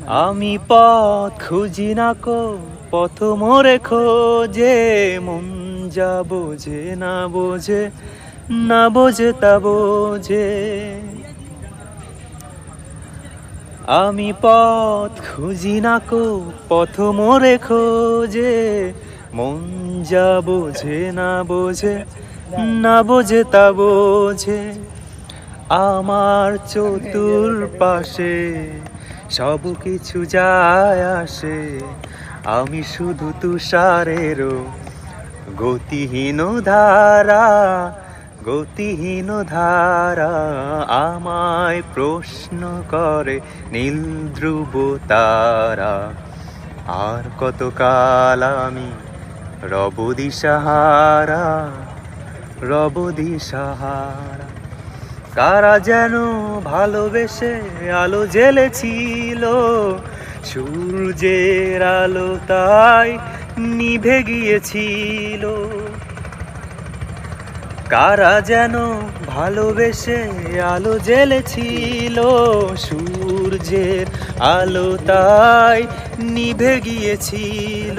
আমি পথ খুঁজি না কো, পথ মোরে খোঁজে, মন যা বোঝে না বোঝে, না বোঝে তা বোঝে। আমি পথ খুঁজি না কো, পথ মোরে খোঁজে, মন যা বোঝে না বোঝে, না বোঝে তা বোঝে। আমার চতুর্পাশে সব কিছু যায় আসে, আমি শুধু তুষারেরও গতিহীন ধারা, গতিহীন ধারা। আমায় প্রশ্ন করে নীল ধ্রুব তারা, আর কতকাল আমি রব দিশাহারা, রব দিশাহারা। কারা যেন ভালোবেসে আলো জ্বেলেছিল, সূর্যের আলো তাই নিভে গিয়েছিল। কারা যেন ভালোবেসে আলো জ্বেলেছিল, সূর্যের আলো তাই নিভে গিয়েছিল।